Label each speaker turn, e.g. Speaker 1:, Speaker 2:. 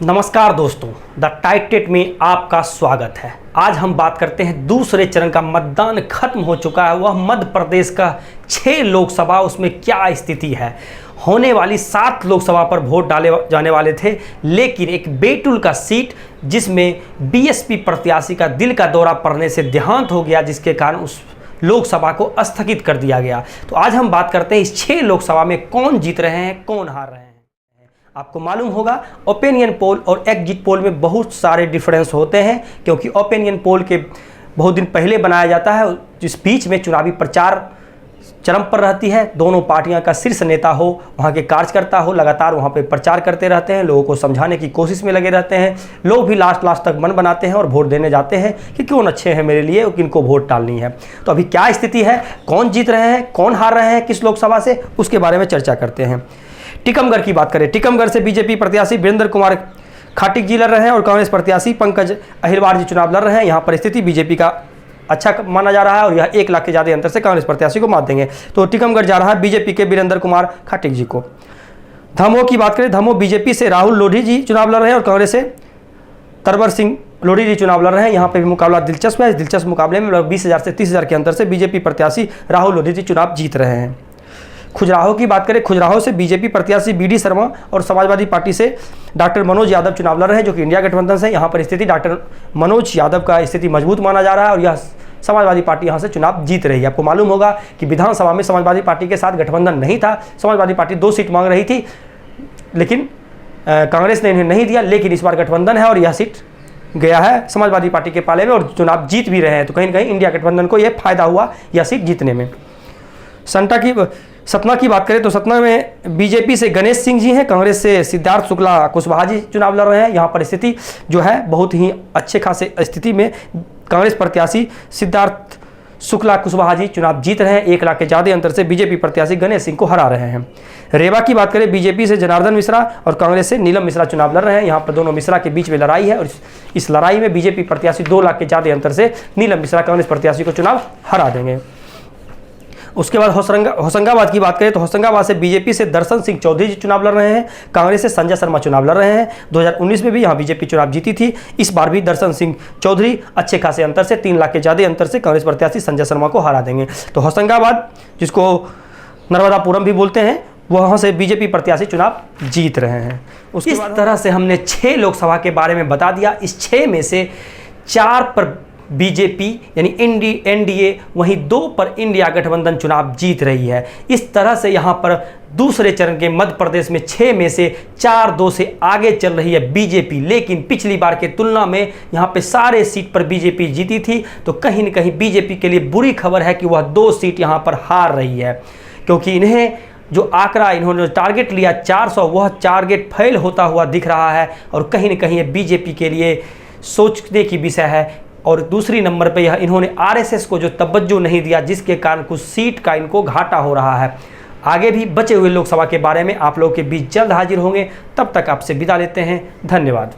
Speaker 1: नमस्कार दोस्तों, द टाइटेट में आपका स्वागत है। आज हम बात करते हैं दूसरे चरण का मतदान खत्म हो चुका है। वह मध्य प्रदेश का 6 लोकसभा, उसमें क्या स्थिति है। होने वाली 7 लोकसभा पर वोट डाले जाने वाले थे, लेकिन एक बैतूल का सीट जिसमें बीएसपी प्रत्याशी का दिल का दौरा पड़ने से देहांत हो गया, जिसके कारण उस लोकसभा को स्थगित कर दिया गया। तो आज हम बात करते हैं इस 6 लोकसभा में कौन जीत रहे हैं, कौन हार रहे हैं। आपको मालूम होगा ओपिनियन पोल और एग्जिट पोल में बहुत सारे डिफरेंस होते हैं, क्योंकि ओपिनियन पोल के बहुत दिन पहले बनाया जाता है, जिस बीच में चुनावी प्रचार चरम पर रहती है। दोनों पार्टियां का शीर्ष नेता हो, वहां के कार्यकर्ता हो, लगातार वहां पे प्रचार करते रहते हैं, लोगों को समझाने की कोशिश में लगे रहते हैं। लोग भी लास्ट तक मन बनाते हैं और वोट देने जाते हैं कि कौन अच्छे हैं मेरे लिए, किनको वोट डालनी है। तो अभी क्या स्थिति है, कौन जीत रहे हैं, कौन हार रहे हैं किस लोकसभा से, उसके बारे में चर्चा करते हैं। टीकमगढ़ की बात करें, टीकमगढ़ से बीजेपी प्रत्याशी वीरेंद्र कुमार खाटिक जी लड़ रहे हैं और कांग्रेस प्रत्याशी पंकज अहिरवार जी चुनाव लड़ रहे हैं। यहाँ पर स्थिति बीजेपी का अच्छा माना जा रहा है और यह 1 लाख के ज़्यादा अंतर से कांग्रेस प्रत्याशी को मात देंगे। तो टीकमगढ़ जा रहा है बीजेपी के वीरेंद्र कुमार खाटिक जी को। दमोह की बात करें, दमोह बीजेपी से राहुल लोधी जी चुनाव लड़ रहे हैं और कांग्रेस से तरवर सिंह लोधी जी चुनाव लड़ रहे हैं। यहाँ पे भी मुकाबला दिलचस्प है। इस दिलचस्प मुकाबले में लगभग 20,000 से 30,000 के अंतर से बीजेपी प्रत्याशी राहुल लोधी जी चुनाव जीत रहे हैं। खुजराहो की बात करें, खुजराहो से बीजेपी प्रत्याशी बीडी शर्मा और समाजवादी पार्टी से डॉक्टर मनोज यादव चुनाव लड़ रहे हैं, जो कि इंडिया गठबंधन से। यहाँ पर स्थिति डॉक्टर मनोज यादव का स्थिति मजबूत माना जा रहा है और यह समाजवादी पार्टी यहाँ से चुनाव जीत रही है। आपको मालूम होगा कि विधानसभा में समाजवादी पार्टी के साथ गठबंधन नहीं था। समाजवादी पार्टी 2 सीट मांग रही थी, लेकिन कांग्रेस ने इन्हें नहीं दिया। लेकिन इस बार गठबंधन है और यह सीट गया है समाजवादी पार्टी के पाले में और चुनाव जीत भी रहे हैं। तो कहीं ना कहीं इंडिया गठबंधन को यह फायदा हुआ यह सीट जीतने में। सतना की बात करें तो सतना में बीजेपी से गणेश सिंह जी हैं, कांग्रेस से सिद्धार्थ शुक्ला कुशवाहा जी चुनाव लड़ रहे हैं। यहाँ पर स्थिति जो है बहुत ही अच्छे खासे स्थिति में कांग्रेस प्रत्याशी सिद्धार्थ शुक्ला कुशवाहा जी चुनाव जीत रहे हैं। 1 लाख के ज़्यादा अंतर से बीजेपी प्रत्याशी गणेश सिंह को हरा रहे हैं। रेवा की बात करें, बीजेपी से जनार्दन मिश्रा और कांग्रेस से नीलम मिश्रा चुनाव लड़ रहे हैं। यहाँ पर दोनों मिश्रा के बीच में लड़ाई है और इस लड़ाई में बीजेपी प्रत्याशी 2 लाख के ज़्यादा अंतर से नीलम मिश्रा कांग्रेस प्रत्याशी को चुनाव हरा देंगे। उसके बाद होशंगाबाद की बात करें तो होशंगाबाद से बीजेपी से दर्शन सिंह चौधरी जी चुनाव लड़ रहे हैं, कांग्रेस से संजय शर्मा चुनाव लड़ रहे हैं। 2019 में भी यहाँ बीजेपी चुनाव जीती थी। इस बार भी दर्शन सिंह चौधरी अच्छे खासे अंतर से 3 लाख के ज़्यादा अंतर से कांग्रेस प्रत्याशी संजय शर्मा को हरा देंगे। तो होशंगाबाद, जिसको नर्मदापुरम भी बोलते हैं, वहाँ से बीजेपी प्रत्याशी चुनाव जीत रहे हैं। इस तरह से हमने 6 लोकसभा के बारे में बता दिया। इस 6 में से 4 पर बीजेपी यानी एनडीए, वहीं 2 पर इंडिया गठबंधन चुनाव जीत रही है। इस तरह से यहाँ पर दूसरे चरण के मध्य प्रदेश में 6 में से 4-2 से आगे चल रही है बीजेपी। लेकिन पिछली बार के तुलना में यहाँ पे सारे सीट पर बीजेपी जीती थी। तो कहीं न कहीं बीजेपी के लिए बुरी खबर है कि वह 2 सीट यहाँ पर हार रही है, क्योंकि इन्हें जो आंकड़ा इन्होंने टारगेट लिया 400, वह टारगेट फेल होता हुआ दिख रहा है और कहीं न कहीं ये बीजेपी के लिए सोचने की विषय है। और दूसरी नंबर पे यह इन्होंने आरएसएस को जो तवज्जो नहीं दिया, जिसके कारण कुछ सीट का इनको घाटा हो रहा है। आगे भी बचे हुए लोकसभा के बारे में आप लोगों के बीच जल्द हाजिर होंगे। तब तक आपसे विदा लेते हैं। धन्यवाद।